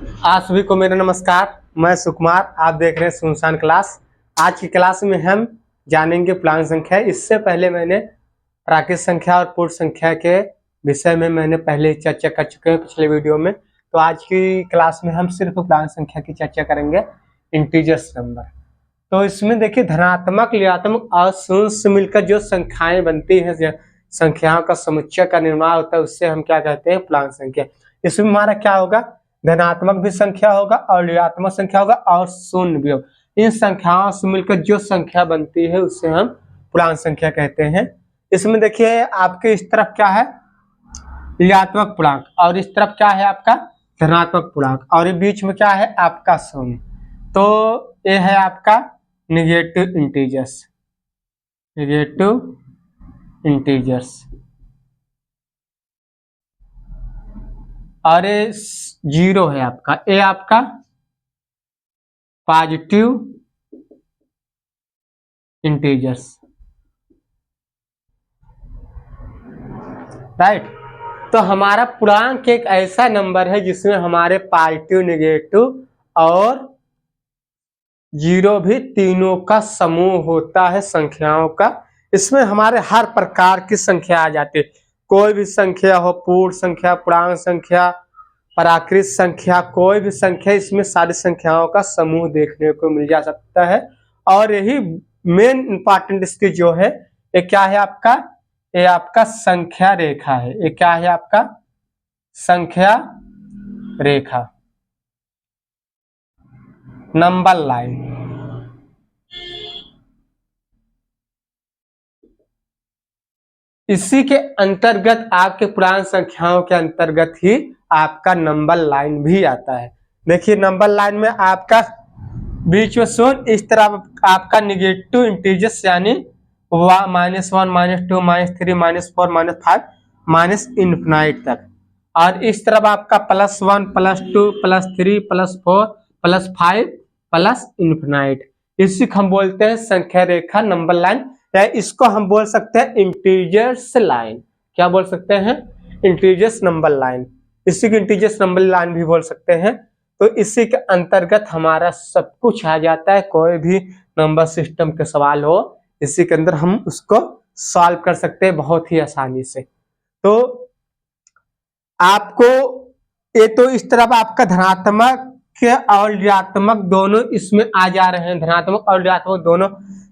आप सभी को मेरा नमस्कार। मैं सुकुमार, आप देख रहे हैं सुनसान क्लास। आज की क्लास में हम जानेंगे पूर्णांक संख्या। इससे पहले मैंने प्राकृत संख्या और पूर्ण संख्या के विषय में मैंने पहले चर्चा कर चुके हैं पिछले वीडियो में। तो आज की क्लास में हम सिर्फ पूर्णांक संख्या की चर्चा करेंगे, इंटीजर्स नंबर। तो इसमें देखिए धनात्मक, ऋणात्मक और शून्य से मिलकर जो संख्याएं बनती हैं, संख्याओं का समुच्चय का निर्माण होता है, उससे हम क्या कहते हैं, पूर्णांक संख्या। इसमें हमारा क्या होगा, धनात्मक भी संख्या होगा और ऋणात्मक संख्या होगा और शून्य भी होगा। इन संख्याओं से मिलकर जो संख्या बनती है उससे हम पूर्णांक संख्या कहते हैं। इसमें देखिए आपके इस तरफ क्या है, ऋणात्मक पूर्णांक, और इस तरफ क्या है आपका धनात्मक पूर्णांक, और ये बीच में क्या है आपका शून्य। तो ये है आपका नेगेटिव इंटीजर्स, नेगेटिव इंटीजर्स। और ये जीरो है आपका, ये आपका पॉजिटिव इंटीजर्स, राइट। तो हमारा पूर्णांक एक ऐसा नंबर है जिसमें हमारे पॉजिटिव, नेगेटिव और जीरो भी तीनों का समूह होता है संख्याओं का। इसमें हमारे हर प्रकार की संख्या आ जाती है, कोई भी संख्या हो, पूर्ण संख्या, पूर्णांक संख्या, प्राकृत संख्या, कोई भी संख्या, इसमें सारी संख्याओं का समूह देखने को मिल जा सकता है। और यही मेन इंपॉर्टेंट इसकी जो है, ये क्या है आपका, ये आपका संख्या रेखा है। ये क्या है आपका, संख्या रेखा, नंबर लाइन। इसी के अंतर्गत आपके पूर्णांक संख्याओं के अंतर्गत ही आपका नंबर लाइन भी आता है। देखिए नंबर लाइन में आपका बीच में शून्य, इस तरह आपका निगेटिव इंटीजर्स यानी -1, -2, -3, -4, -5, माइनस इन्फिनाइट तक। और इस तरफ आपका +1, +2, +3, +4, +5, प्लस इन्फिनाइट। इसी को हम बोलते हैं संख्या रेखा, नंबर लाइन, या इसको हम बोल सकते हैं इंटीजर्स लाइन। क्या बोल सकते हैं, इंटीजर्स नंबर लाइन। इसी को इंटीजर्स नंबर लाइन भी बोल सकते हैं। तो इसी के अंतर्गत हमारा सब कुछ आ जाता है, कोई भी नंबर सिस्टम के सवाल हो इसी के अंदर हम उसको सॉल्व कर सकते हैं बहुत ही आसानी से। तो आपको ये तो इस तरफ आपका धनात्मक और ऋणात्मक दोनों इसमें आ जा रहे हैं, धनात्मक और ऋणात्मक दोनों।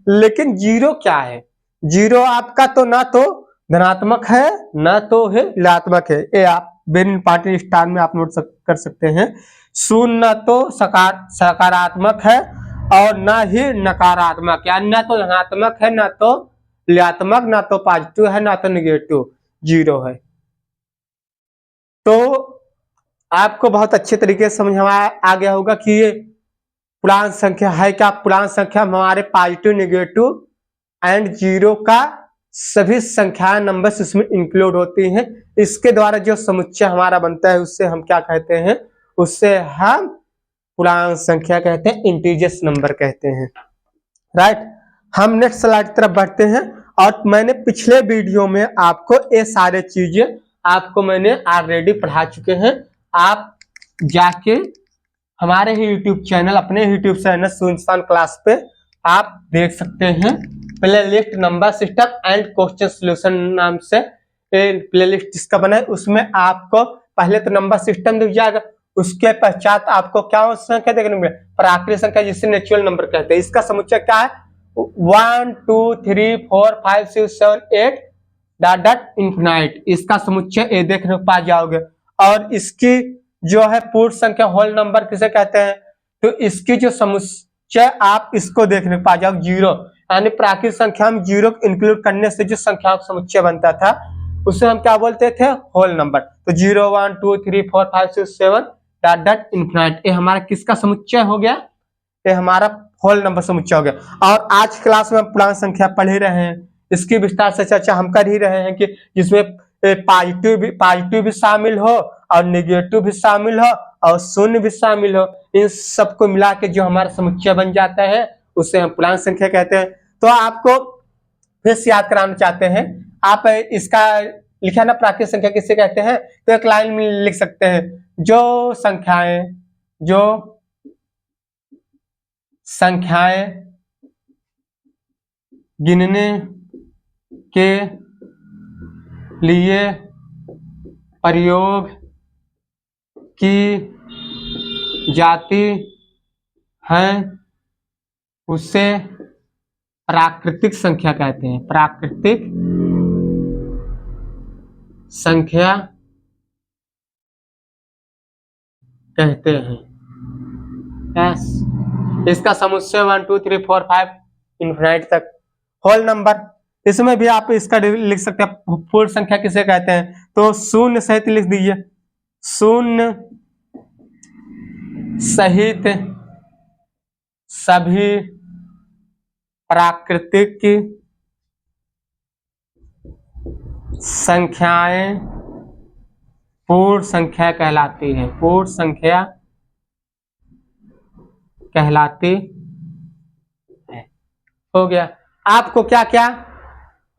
लेकिन जीरो क्या है, जीरो आपका तो ना तो धनात्मक है ना तो है ऋणात्मक है। ये आप वेरी इंपॉर्टेंट स्टार में आप नोट कर सकते हैं। शून्य ना तो सकारात्मक है और ना ही नकारात्मक, यानी ना तो धनात्मक है ना तो ऋणात्मक, ना तो पॉजिटिव है ना तो नेगेटिव, जीरो है। तो आपको बहुत अच्छे तरीके से समझ आ गया होगा कि ये पूर्णांक संख्या है क्या। पूर्णांक संख्या हमारे पॉजिटिव, नेगेटिव एंड जीरो का सभी संख्या नंबर्स इसमें इंक्लूड होती हैं। इसके द्वारा जो समुच्चय हमारा बनता है उससे हम क्या कहते हैं, उससे हम पूर्णांक संख्या कहते हैं, इंटीजर्स नंबर कहते हैं, राइट। हम नेक्स्ट स्लाइड की तरफ बढ़ते हैं। और मैंने पिछले वीडियो में आपको ये सारे चीजें आपको मैंने ऑलरेडी पढ़ा चुके हैं। आप जाके हमारे ही यूट्यूब चैनल, अपने यूट्यूब चैनल सुनसान क्लास पे आप देख सकते हैं। Playlist number system and question solution नाम से प्लेलिस्ट जिसका बना है, उसमें आपको पहले तो नंबर सिस्टम दिख जाएगा, उसके पश्चात आपको क्या संख्या देखने को मिले, प्राकृत संख्या जिसे नेचुरल नंबर कहते हैं। इसका समुच्चय क्या है, 1 2 3 4 5 6 7 8 डॉट डॉट इन्फिनाइट। इसका समुच्चय ये देखने को पा जाओगे। और इसकी जो है पूर्ण संख्या, होल नंबर किसे कहते हैं, तो इसकी जो समुच्चय आप इसको देखने को पा जाओगे, जीरो, यानी प्राकृत संख्या में जीरो इंक्लूड करने से जो संख्या का समुच्चय बनता था उसे हम क्या बोलते थे, होल नंबर। तो 0 1 2 3 4 5 6 7 डॉट डॉट इन्फिनाइट, ये हमारा किसका समुच्चय हो गया, ये हमारा होल नंबर समुच्चय हो गया। और आज क्लास में हम पूर्णांक संख्या पढ़ ही रहे हैं, इसकी विस्तार से चर्चा हम कर ही रहे हैं कि जिसमें पॉजिटिव भी शामिल हो और नेगेटिव भी शामिल हो और शून्य भी शामिल हो। इन सबको मिला के जो हमारा समुच्चय बन जाता है उसे हम पूर्णांक संख्या कहते हैं। तो आपको फिर से याद कराना चाहते हैं, आप इसका लिखा ना प्राकृत संख्या किसे कहते हैं, तो एक लाइन में लिख सकते हैं, जो संख्याएं जो संख्याएं गिनने के लिए प्रयोग की जाती हैं उसे प्राकृतिक संख्या कहते हैं। प्राकृतिक संख्या कहते हैं। यस, इसका समुच्चय 1 2 3 4 5 इन्फिनाइट तक होल नंबर। इसमें भी आप इसका लिख सकते हैं पूर्ण संख्या किसे कहते हैं, तो शून्य सहित लिख दीजिए। शून्य सहित सभी प्राकृतिक संख्याएं पूर्ण संख्या कहलाती है। पूर्ण संख्या कहलाती है। हो गया। आपको क्या क्या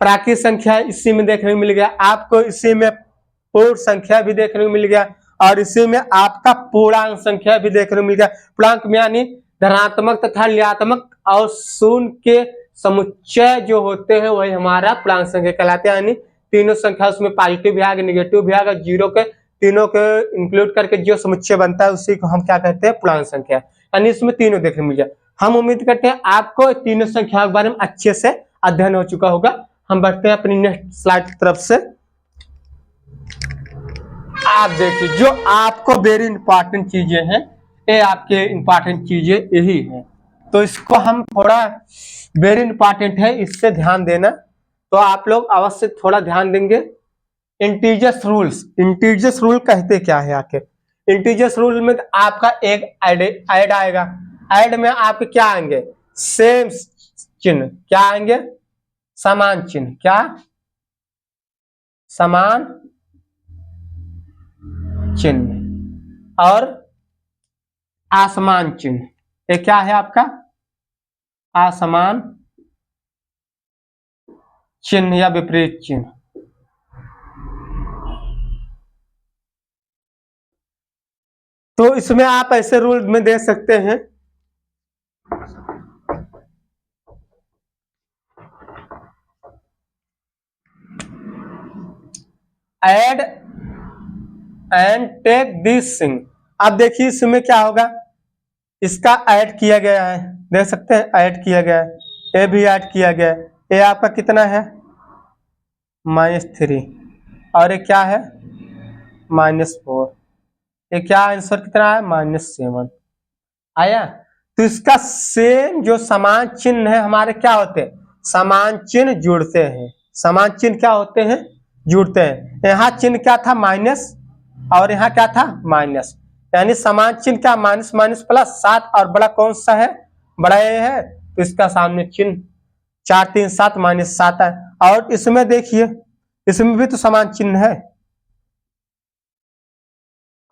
प्राकृतिक संख्या इसी में देखने को मिल गया, आपको इसी में पूर्ण संख्या भी देखने को मिल गया और इसी में आपका पूर्णांक संख्या भी देखने को मिल गया। पूर्णांक में यानी धनात्मक तथा ऋणात्मक और शून्य के समुच्चय जो होते हैं वही हमारा पूर्णांक संख्या कहलाते हैं। यानी तीनों संख्या उसमें पॉजिटिव भी आएगा, निगेटिव भी आएगा, जीरो के तीनों के इंक्लूड करके जो समुच्चय बनता है उसी को हम क्या कहते हैं, पूर्णांक संख्या। यानी इसमें तीनों देखने मिल जाए। हम उम्मीद करते हैं आपको तीनों संख्याओं के बारे में अच्छे से अध्ययन हो चुका होगा। हम बढ़ते हैं अपनी नेक्स्ट स्लाइड की तरफ से। आप देखिए जो आपको वेरी इंपॉर्टेंट चीजें हैं, ये आपके इंपॉर्टेंट चीजें यही हैं, तो इसको हम थोड़ा वेरी इंपॉर्टेंट है, इससे ध्यान देना। तो आप लोग अवश्य थोड़ा ध्यान देंगे। इंटीजर्स रूल्स, इंटीजर्स रूल कहते क्या है आखिर? इंटीजर्स रूल में आपका एक ऐड आएगा। ऐड में आपके क्या आएंगे? सेम चिन्ह। क्या आएंगे? समान चिन्ह। क्या? समान चिन्ह और असमान चिन्ह। ये क्या है आपका? असमान चिन्ह या विपरीत चिन्ह। तो इसमें आप ऐसे रूल में दे सकते हैं, add and take this thing. अब देखिए इसमें क्या होगा, इसका ऐड किया गया है, देख सकते हैं ऐड किया गया है, ये भी ऐड किया गया है। ये आपका कितना है? -3 और ये क्या है? -4। ये क्या आंसर कितना है? -7 आया। तो इसका सेम जो समान चिन्ह है हमारे क्या होते हैं? समान चिन्ह जुड़ते हैं। समान चिन्ह क्या होते हैं? जुड़ते हैं। यहाँ चिन्ह क्या था? माइनस और यहाँ क्या था? माइनस। यानी समान चिन्ह क्या? माइनस माइनस प्लस 7 और बड़ा कौन सा है? बड़ा ये है, तो इसका सामने चिन्ह 4 3 7 -7 है। और इसमें देखिए इसमें भी तो समान चिन्ह है,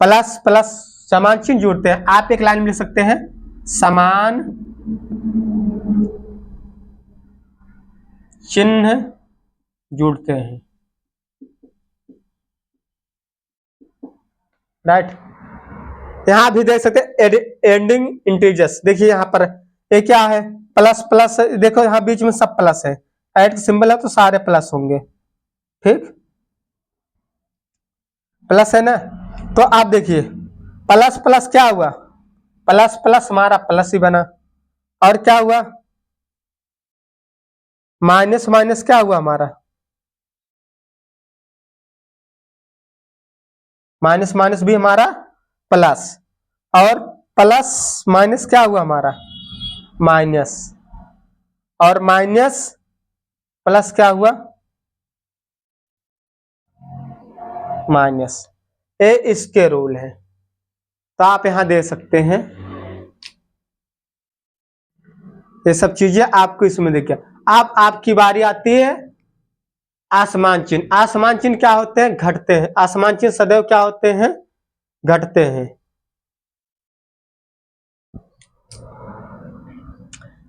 प्लस प्लस समान चिन्ह जुड़ते हैं। आप एक लाइन में लिख सकते हैं समान चिन्ह जुड़ते हैं। राइट। यहां भी देख सकते हैं एंडिंग इंटीजर्स। देखिए यहां पर ये क्या है? Plus plus. देखो यहां बीच में सब प्लस है, ऐड सिंबल है तो सारे प्लस होंगे। ठीक, प्लस है ना। तो आप देखिए प्लस प्लस क्या हुआ? प्लस प्लस हमारा प्लस ही बना। और क्या हुआ? माइनस माइनस क्या हुआ हमारा? माइनस माइनस भी हमारा प्लस। और प्लस माइनस क्या हुआ हमारा? माइनस। और माइनस प्लस क्या हुआ? माइनस। ये इसके रूल है, तो आप यहां दे सकते हैं। ये सब चीजें आपको इसमें देखिए। अब आपकी बारी आती है आसमान चिन्ह। आसमान चिन्ह क्या होते हैं? घटते हैं। आसमान चिन्ह सदैव क्या होते हैं? घटते हैं।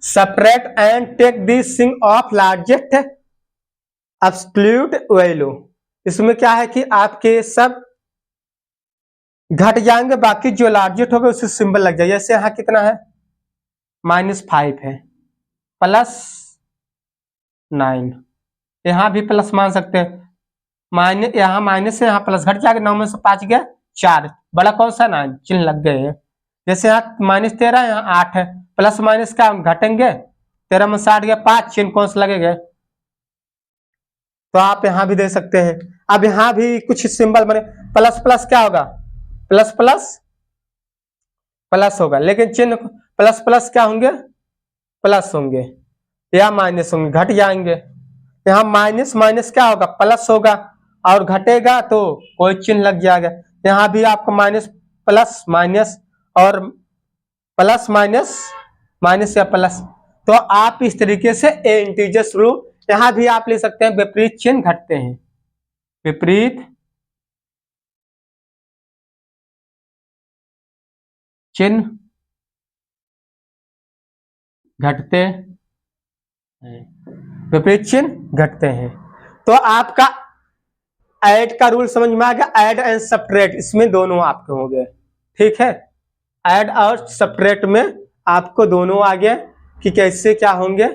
Separate and take this thing of largest absolute value. इसमें क्या है कि आपके सब घट जाएंगे, बाकी जो लार्जेस्ट होगा उससे सिंबल लग जाएगा। जैसे यहाँ कितना है, -5 है, +9, यहाँ भी प्लस मान सकते हैं, माइनस, यहाँ माइनस से यहाँ प्लस, घट जाएगा, 9 में से 5 गया 4, बड़ा कौन सा ना चिन्ह लग गए हैं। जैसे यहाँ -13, यहाँ 8 है, प्लस माइनस का घटेंगे, 13 में 60 गया 5, चिन्ह कौन सा लगेगा। तो आप यहाँ भी दे सकते हैं। अब यहाँ भी कुछ सिंबल बने, प्लस प्लस क्या होगा, प्लस प्लस प्लस होगा, लेकिन चिन्ह प्लस प्लस क्या होंगे, प्लस होंगे, या माइनस होंगे, घट जाएंगे। यहाँ माइनस माइनस क्या होगा, प्लस होगा, और घटेगा तो कोई चिन्ह लग जाएगा। यहाँ भी आपको माइनस प्लस माइनस और प्लस माइनस माइनस या प्लस। तो आप इस तरीके से इंटीजर्स रूल यहाँ भी आप ले सकते हैं, विपरीत चिन्ह घटते हैं, विपरीत चिन्ह घटते हैं, विपरीत चिन्ह घटते हैं। तो आपका ऐड का रूल समझ में आ गया, ऐड एंड सब्ट्रैक्ट, इसमें दोनों आपके हो गए, ठीक है। ऐड और सब्ट्रैक्ट में आपको दोनों आ गया कि कैसे क्या होंगे।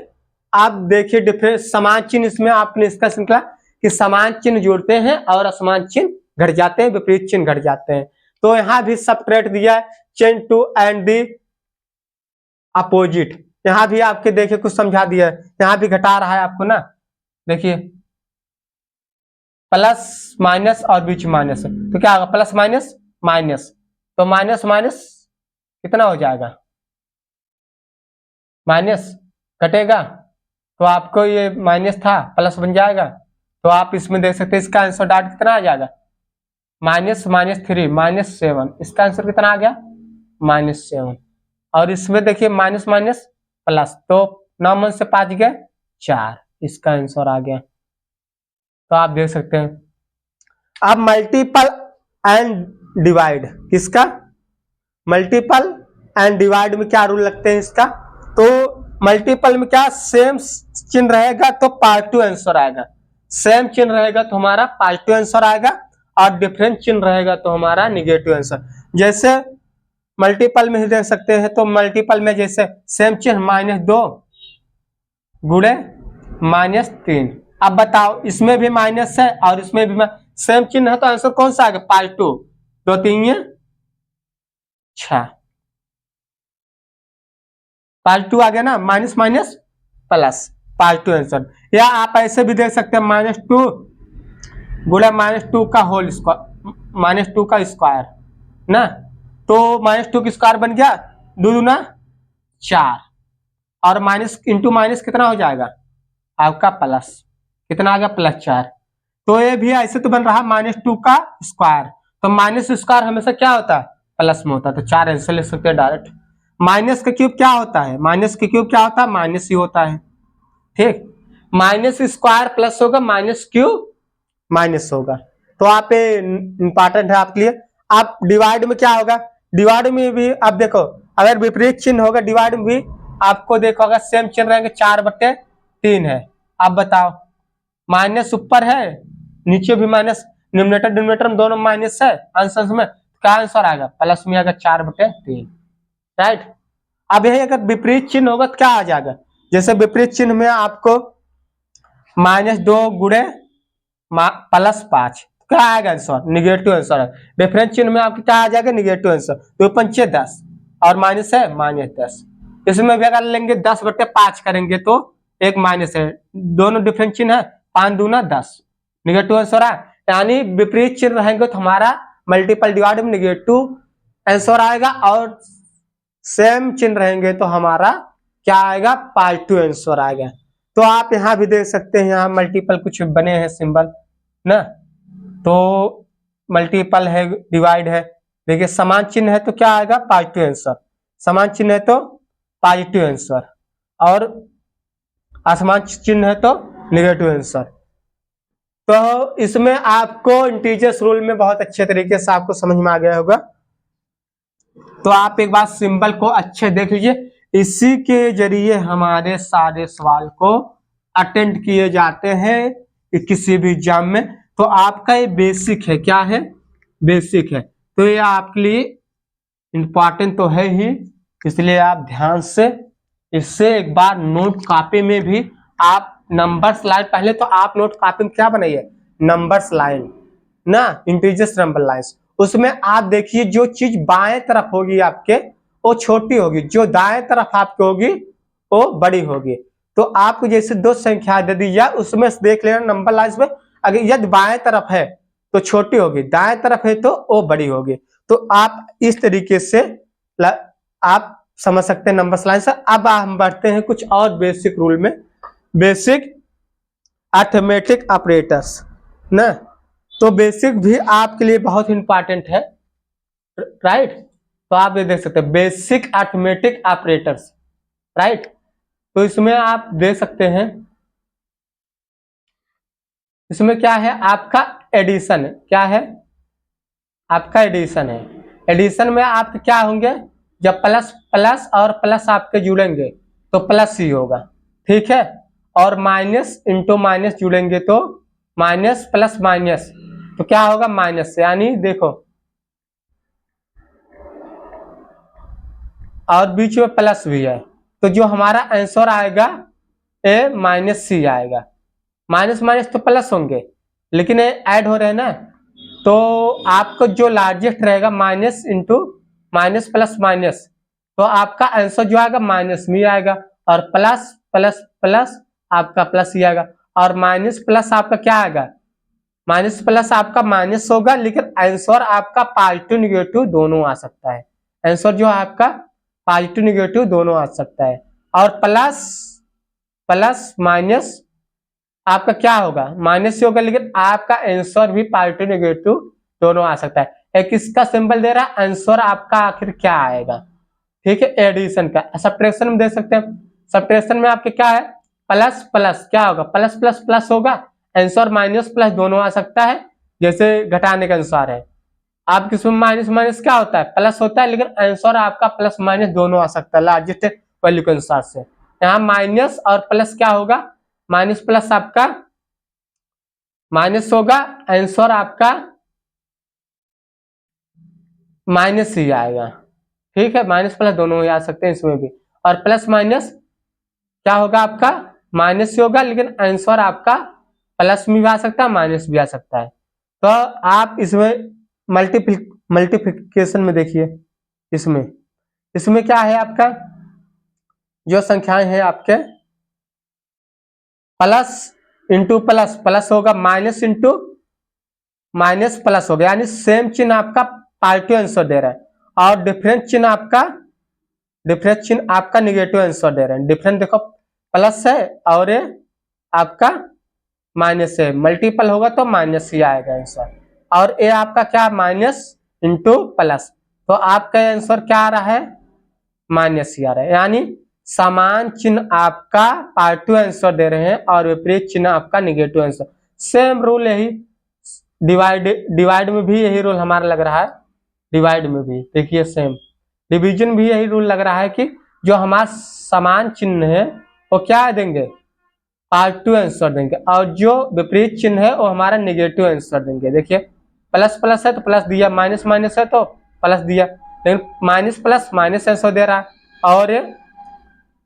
आप देखिए डिफरेंस, समान चिन्ह इसमें आपने इसका निकला कि समान चिन्ह जोड़ते हैं और असमान चिन्ह घट जाते हैं, विपरीत चिन्ह घट जाते हैं। तो यहाँ भी सब्ट्रैक्ट दिया है, change to and the opposite, यहाँ भी आपके देखिए कुछ समझा दिया है, यहाँ भी घटा रहा है आपको ना, देखिए प्लस माइनस और बीच माइनस, तो क्या होगा, प्लस माइनस माइनस, तो माइनस माइनस कितना हो जाएगा, माइनस घटेगा, तो आपको ये माइनस था प्लस बन जाएगा। तो आप इसमें देख सकते हैं, इसका आंसर डॉट कितना आ जाएगा, -3 -7, इसका आंसर कितना आ गया, -7। और इसमें देखिए माइनस माइनस प्लस, तो 9 में से 5 गए 4, इसका आंसर आ गया। तो आप देख सकते हैं। अब मल्टीपल एंड डिवाइड, किसका, मल्टीपल एंड डिवाइड में क्या रूल लगते हैं इसका। तो मल्टीपल में क्या, सेम चिन्ह रहेगा तो पॉजिटिव आंसर आएगा, सेम चिन्ह रहेगा तो हमारा पॉजिटिव आंसर आएगा, और डिफरेंट चिन्ह रहेगा तो हमारा निगेटिव आंसर। जैसे मल्टीपल में ही देख सकते हैं, तो मल्टीपल में जैसे सेम चिन्ह -2 गुणे -3, अब बताओ इसमें भी माइनस है और इसमें भी सेम चिन्ह है, तो आंसर कौन सा आएगा, पॉजिटिव, 2 3 6, पॉजिटिव आ गया ना, minus minus plus, positive answer. या आप ऐसे भी देख सकते हैं, -2 गुणा -2 का होल स्क्वायर, -2 का स्क्वायर ना, तो -2 का स्क्वायर बन गया 2 दूना 4, और माइनस इंटू माइनस कितना हो जाएगा आपका प्लस, कितना आ गया +4। तो ये भी ऐसे तो बन रहा -2 का स्क्वायर, तो माइनस स्क्वायर हमेशा क्या होता है, प्लस में होता है, तो 4 ऐसे लिख सकते हैं डायरेक्ट। माइनस का क्यूब क्या होता है, माइनस का क्यूब क्या होता है, माइनस ही होता है, ठीक। माइनस स्क्वायर प्लस होगा, माइनस क्यूब माइनस होगा। तो आप इंपॉर्टेंट है आपके लिए। आप डिवाइड में क्या होगा, डिवाइड में भी आप देखो, अगर विपरीत चिन्ह होगा डिवाइड में भी आपको देखो, अगर सेम चिन्ह रहेंगे 4/3 है। आप बताओ, माइनस ऊपर है नीचे भी माइनस, न्यूमरेटर डिनोमिनेटर में दोनों माइनस है, आंसर में क्या आंसर आएगा, प्लस में आएगा 4/3, राइट। अब यही अगर विपरीत चिन्ह होगा तो क्या आ जाएगा, जैसे विपरीत चिन्ह में आपको -2 गुणे +5, क्या आएगा आंसर, निगेटिव आंसर है। डिफरेंट चिन्ह में आपको क्या आ जाएगा, निगेटिव आंसर। 2 5 10 और माइनस है -10, इसमें भी अगर लेंगे 10/5 करेंगे तो एक माइनस है, दोनों डिफरेंट चिन्ह है, 5 दूना 10, निगेटिव आंसर है। यानी विपरीत चिन्ह रहेंगे तो हमारा मल्टीपल डिवाइड में निगेटिव आंसर आएगा, और सेम चिन्ह रहेंगे तो हमारा क्या आएगा, पॉजिटिव आंसर आएगा। तो आप यहाँ भी देख सकते हैं, यहाँ मल्टीपल कुछ बने हैं सिंबल ना, तो मल्टीपल है, डिवाइड है, देखिए समान चिन्ह है तो क्या आएगा, पॉजिटिव आंसर, समान चिन्ह है तो पॉजिटिव आंसर, और असमान चिन्ह है तो नेगेटिव आंसर। तो इसमें आपको इंटीजर्स रूल में बहुत अच्छे तरीके से आपको समझ में आ गया होगा। तो आप एक बार सिंबल को अच्छे देख लीजिए, इसी के जरिए हमारे सारे सवाल को अटेंड किए जाते हैं किसी भी एग्जाम में। तो आपका ये बेसिक है, क्या है, बेसिक है। तो ये आपके लिए इम्पॉर्टेंट तो है ही, इसलिए आप ध्यान से इससे एक बार नोट कॉपी में भी आप नंबर्स लाइन, पहले तो आप नोट कॉपी में क्या बनाइए, नंबर्स लाइन ना, इंटीजर्स नंबर लाइन्स, उसमें आप देखिए जो चीज बाएं तरफ होगी आपके वो छोटी होगी, जो दाएं तरफ आपकी होगी वो बड़ी होगी। तो आपको जैसे दो संख्या दे दी या उसमें देख लेना नंबर लाइन्स में, अगर यदि बाएं तरफ है तो छोटी होगी, दाएं तरफ है तो वो बड़ी होगी। तो आप इस तरीके से आप समझ सकते हैं नंबर लाइन से। अब हम बढ़ते हैं कुछ और बेसिक रूल में, बेसिक अरिथमेटिक ऑपरेटर्स ना। तो बेसिक भी आपके लिए बहुत इंपॉर्टेंट है, राइट। तो आप ये देख सकते हैं बेसिक अरिथमेटिक ऑपरेटर्स, राइट। तो इसमें आप देख सकते हैं इसमें क्या है आपका एडिशन, क्या है आपका एडिशन है। एडिशन में आपके क्या होंगे, जब प्लस प्लस और प्लस आपके जुड़ेंगे तो प्लस ही होगा, ठीक है। और माइनस इंटू माइनस जुड़ेंगे तो माइनस प्लस माइनस तो क्या होगा, माइनस। यानी देखो और बीच में प्लस भी है, तो जो हमारा आंसर आएगा ए माइनस सी आएगा। माइनस माइनस तो प्लस होंगे लेकिन ये ऐड हो रहे हैं ना, तो आपको जो लार्जेस्ट रहेगा minus into minus plus minus, तो आपका आंसर जो आएगा माइनस में आएगा, और प्लस प्लस प्लस आपका प्लस ही आएगा, और माइनस प्लस आपका क्या आएगा, माइनस प्लस आपका माइनस होगा, लेकिन आंसर आपका पॉजिटिव निगेटिव दोनों आ सकता है। आंसर जो है आपका पॉजिटिव निगेटिव दोनों आ सकता है। और प्लस प्लस माइनस आपका क्या होगा, माइनस ही होगा, लेकिन आपका आंसर भी पॉजिटिव निगेटिव दोनों आ सकता है। एक इसका सिंबल दे रहा है, आंसर आपका आखिर क्या आएगा, ठीक है। एडिशन का सब्ट्रैक्शन में दे सकते हैं, सब्ट्रैक्शन में आपके क्या है, प्लस प्लस क्या होगा, प्लस प्लस प्लस होगा, आंसर माइनस प्लस दोनों आ सकता है, जैसे घटाने का अनुसार है। आप किसमें माइनस माइनस क्या होता है, प्लस होता है, लेकिन आंसर आपका प्लस माइनस दोनों आ सकता है लार्जेस्ट वैल्यू के अनुसार से। यहाँ माइनस और प्लस क्या होगा, माइनस प्लस आपका माइनस होगा, आंसर आपका माइनस ही आएगा, ठीक है। माइनस प्लस दोनों ही आ सकते हैं इसमें भी। और प्लस माइनस क्या होगा, आपका माइनस ही होगा, लेकिन आंसर आपका प्लस में भी आ सकता है, माइनस भी आ सकता है। तो आप इसमें मल्टीप्लिकेशन में देखिए, इसमें क्या है आपका, जो संख्याएं हैं आपके प्लस इंटू प्लस प्लस होगा, माइनस इंटू माइनस प्लस हो गया, यानी सेम चिन्ह आपका पॉजिटिव आंसर दे रहा है, और डिफरेंट चिन्ह आपका निगेटिव आंसर दे रहे हैं। डिफरेंट देखो प्लस है और ये आपका माइनस है, मल्टीपल होगा तो माइनस ही आएगा आंसर, और ये आपका क्या माइनस इंटू प्लस, तो आपका आंसर क्या आ रहा है, माइनस ही आ रहा है। यानी समान चिन्ह आपका पॉजिटिव आंसर दे रहे हैं और विपरीत चिन्ह आपका निगेटिव आंसर। सेम रूल यही डिवाइड में भी यही रूल हमारा लग रहा है, डिवाइड में भी देखिए सेम, डिवीजन भी यही रूल लग रहा है कि जो हमारा समान चिन्ह है वो क्या देंगे, पॉजिटिव आंसर देंगे, और जो विपरीत चिन्ह है वो हमारा निगेटिव आंसर देंगे। देखिए प्लस प्लस है तो प्लस दिया, माइनस माइनस है तो प्लस दिया, लेकिन माइनस प्लस माइनस आंसर दे रहा है, और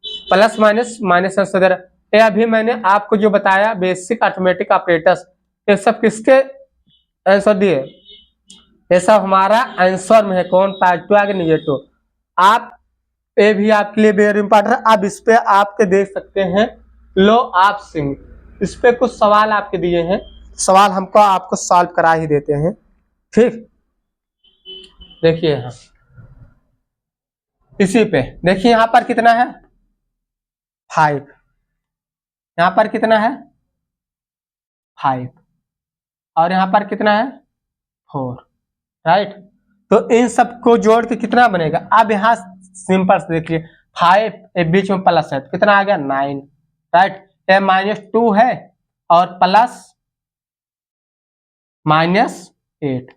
प्लस माइनस माइनस आंसर दे रहा है। ये अभी मैंने आपको जो बताया बेसिक अरिथमेटिक ऑपरेटर्स, ये सब किसके आंसर दिए, ये सब हमारा आंसर में है, कौन पॉजिटिव आगे निगेटिव। आप ये भी आपके लिए वेरी इंपॉर्टेंट है। अब इस पे आपके देख सकते हैं लो ऑफ सिंक, इस पे कुछ सवाल आपके दिए हैं, सवाल हमको आपको सॉल्व करा ही देते हैं, ठीक। देखिए यहाँ इसी पे देखिए, यहाँ पर कितना है 5, यहाँ पर कितना है 5, और यहाँ पर कितना है 4, राइट। तो इन सबको जोड़ के कितना बनेगा, अब यहाँ सिंपल से देखिए 5 बीच में प्लस है तो कितना आ गया 9, राइट। ये -2 है और प्लस -8।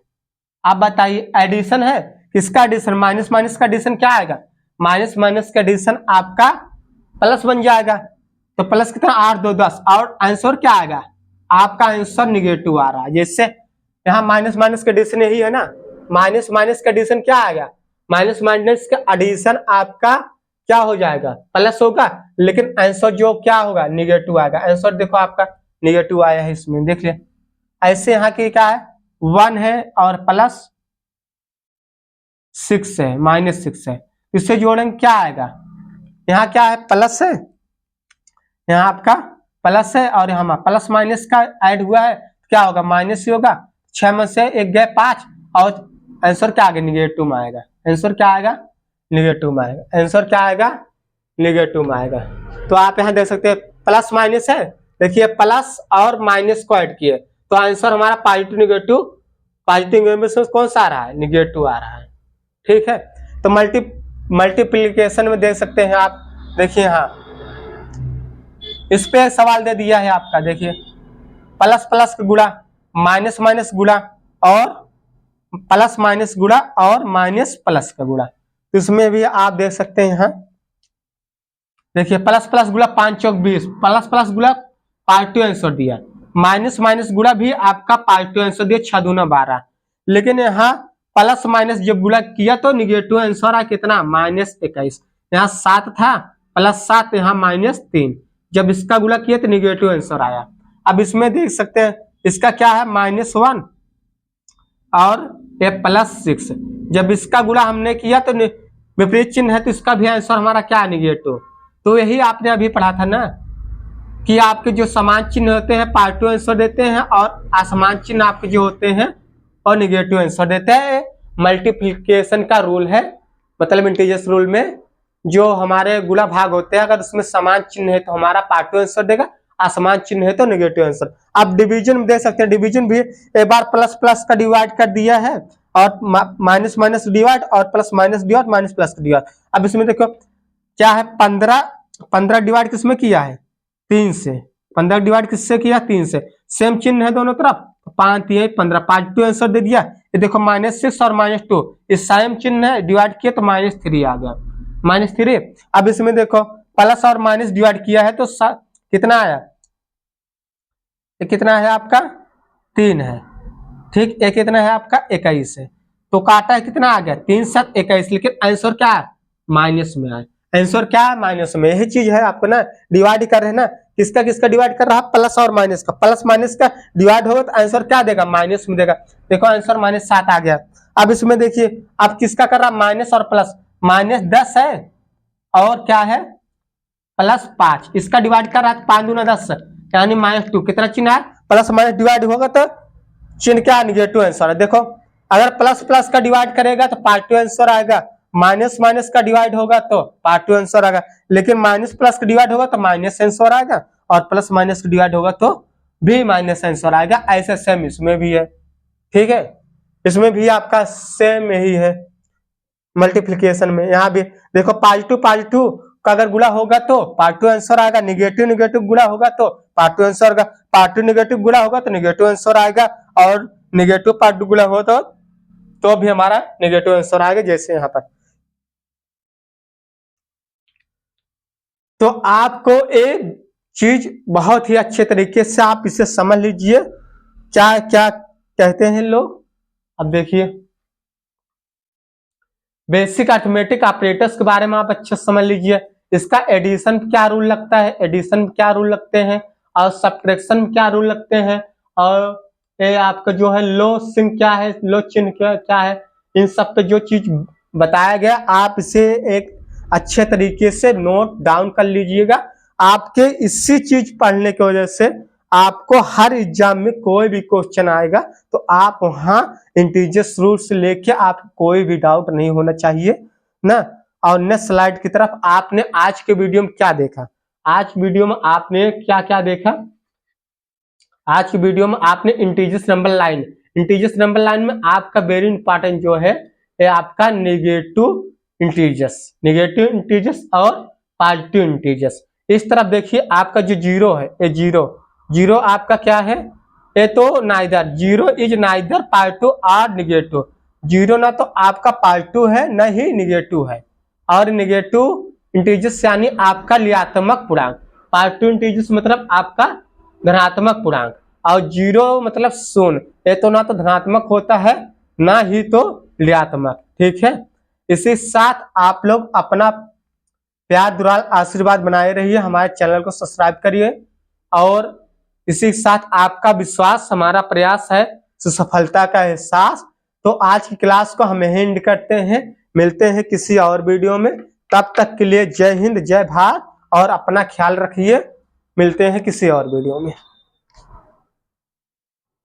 अब बताइए एडिशन है, किसका एडिशन, माइनस माइनस का एडिशन क्या आएगा, माइनस माइनस का एडिशन आपका प्लस बन जाएगा, तो प्लस कितना 8 2 10, और आंसर क्या आएगा, आपका आंसर निगेटिव आ रहा है। जैसे यहाँ माइनस माइनस का एडिशन यही है ना, माइनस माइनस का एडिशन क्या आएगा, माइनस माइनस का एडिशन आपका क्या हो जाएगा, प्लस होगा, लेकिन आंसर जो क्या होगा, निगेटिव आएगा। आंसर देखो आपका निगेटिव आया है इसमें, देख लिया। ऐसे यहाँ की क्या है, 1 है और प्लस 6 है, -6 है, इससे जोड़ेंगे क्या आएगा, यहाँ क्या है, प्लस है, यहाँ आपका प्लस है और यहाँ प्लस माइनस का ऐड हुआ है, क्या होगा, माइनस ही होगा। 6 में से 1 गए 5 और आंसर क्या आएगा, निगेटिव में आएगा। आंसर क्या आएगा, निगेटिव में आएगा। आंसर क्या आएगा, निगेटिव में आएगा। तो आप यहाँ देख सकते हैं प्लस माइनस है, देखिए प्लस और माइनस को ऐड किए तो आंसर हमारा पॉजिटिव निगेटिव, पॉजिटिव में कौन सा आ रहा है, निगेटिव आ रहा है। ठीक है, तो मल्टीप्लीकेशन में देख सकते हैं आप, देखिए यहाँ इस पे सवाल दे दिया है आपका, देखिए प्लस प्लस का गुणा, माइनस माइनस गुणा और प्लस माइनस गुणा और माइनस प्लस का गुणा। तो इसमें भी आप देख सकते हैं यहाँ, देखिए प्लस प्लस गुणा 5 चौक 20, प्लस प्लस गुणा पॉजिटिव आंसर दिया, माइनस माइनस गुणा भी आपका पॉजिटिव आंसर दिया 6 दूना 12, लेकिन यहाँ प्लस माइनस जब गुणा किया तो निगेटिव आंसर आया कितना, -21। यहाँ 7 था प्लस 7, यहाँ -3, जब इसका गुणा किया तो निगेटिव आंसर आया। अब इसमें देख सकते हैं इसका क्या है, -1 और ये +6, जब इसका गुणा हमने किया तो विपरीत चिन्ह है तो इसका भी आंसर हमारा क्या है, निगेटिव। तो यही आपने अभी पढ़ा था ना कि आपके जो समान चिन्ह होते हैं पॉजिटिव आंसर देते हैं और असमान चिन्ह आपके जो होते हैं और निगेटिव आंसर देते हैं। मल्टीप्लिकेशन का रूल है, मतलब इंटीजर्स रूल में जो हमारे गुणा भाग होते हैं, अगर उसमें समान चिन्ह है तो हमारा पॉजिटिव आंसर देगा, असमान चिन्ह है तो नेगेटिव आंसर। आप डिवीजन में देख सकते हैं, डिवीजन भी एक बार प्लस प्लस का डिवाइड कर दिया है और माइनस माइनस डिवाइड और plus minus divide minus plus का डिवाइड। अब इसमें देखो क्या है, 15 डिवाइड किसमें किया है, 3 से। 15 डिवाइड किससे किया, 3 से। सेम चिन्ह है दोनों तरफ, 5 3 15, पॉजिटिव आंसर दे दिया। ये देखो -6 और -2 इस सेम चिन्ह है, डिवाइड किया तो -3 आ गया, -3। अब इसमें देखो प्लस और माइनस डिवाइड किया है तो कितना आया, ये कितना है आपका 3 है, ठीक। ये कितना है आपका 21 है, तो काटा है कितना आ गया 3 7 21, लेकिन आंसर क्या है, माइनस में आया। आंसर क्या है, माइनस में। यही चीज है आपको ना, डिवाइड कर रहे हैं ना, किसका किसका डिवाइड कर रहा है, प्लस और माइनस का। प्लस माइनस का डिवाइड होगा तो आंसर क्या देगा, माइनस में देगा। देखो आंसर -7 आ गया। अब इसमें देखिए अब किसका कर रहा है, माइनस और प्लस, -10 है और क्या है +5, इसका डिवाइड कर रहा है 5 दूना 10 यानी -2। कितना चिन्ह है, प्लस माइनस डिवाइड होगा तो चिन्ह क्या, निगेटिव आंसर है। देखो अगर प्लस प्लस का डिवाइड करेगा तो पॉजिटिव आंसर आएगा, माइनस माइनस का डिवाइड होगा तो पॉजिटिव आंसर आएगा, लेकिन माइनस प्लस का डिवाइड होगा तो माइनस आंसर आएगा और प्लस माइनस का डिवाइड होगा तो भी माइनस आंसर आएगा। ऐसे सेम इसमें भी है, ठीक है। इसमें भी आपका सेम यही है मल्टीप्लिकेशन में। यहाँ भी देखो पॉजिटिव पॉजिटिव का अगर गुणा होगा तो पॉजिटिव आंसर आएगा, निगेटिव निगेटिव गुणा होगा तो पॉजिटिव आंसर आएगा, पॉजिटिव निगेटिव गुणा होगा तो निगेटिव आंसर आएगा, और निगेटिव पॉजिटिव गुणा हो तो भी हमारा निगेटिव आंसर आएगा, जैसे यहाँ पर। तो आपको एक चीज बहुत ही अच्छे तरीके से आप इसे समझ लीजिए, क्या क्या कहते हैं लोग। अब देखिए बेसिक अरिथमेटिक ऑपरेटर्स के बारे में आप अच्छे से समझ लीजिए। इसका एडिशन क्या रूल लगता है, एडिशन क्या रूल लगते हैं, और सब्ट्रैक्शन क्या रूल लगते हैं, और ये आपका जो है लो चिन्ह क्या है, लो चिन्ह क्या है, इन सब पे जो चीज बताया गया आप इसे एक अच्छे तरीके से नोट डाउन कर लीजिएगा। आपके इसी चीज पढ़ने की वजह से आपको हर एग्जाम में कोई भी क्वेश्चन आएगा तो आप वहां इंटीजर्स रूल से लेके आप कोई भी डाउट नहीं होना चाहिए ना। और नेक्स्ट स्लाइड की तरफ, आपने आज के वीडियो में क्या देखा, आज वीडियो में आपने क्या क्या देखा। आज की वीडियो में आपने integers number line, integers number line में आपका वेरी इंपॉर्टेंट जो है ये आपका नेगेटिव इंटीजर्स और पॉजिटिव इंटीजर्स। इस तरफ देखिए आपका जो जीरो है, ये जीरो आपका क्या है, ये तो neither, zero is neither positive और निगेटिव। जीरो ना तो आपका पॉजिटिव है न ही निगेटिव है, और निगेटिव इंटीजर्स यानी आपका ऋणात्मक पूर्णांक, पॉजिटिव इंटीजर्स मतलब आपका धनात्मक पूर्णांक, और जीरो मतलब शून्य, ये तो ना तो धनात्मक होता है ना ही तो ऋणात्मक। ठीक है, इसी साथ आप लोग अपना प्यार दुलार आशीर्वाद बनाए रहिए, हमारे चैनल को सब्सक्राइब करिए और इसी के साथ आपका विश्वास हमारा प्रयास है, सफलता का एहसास। तो आज की क्लास को हम एंड करते हैं, मिलते हैं किसी और वीडियो में। तब तक के लिए जय हिंद, जय भारत और अपना ख्याल रखिए। मिलते हैं किसी और वीडियो में।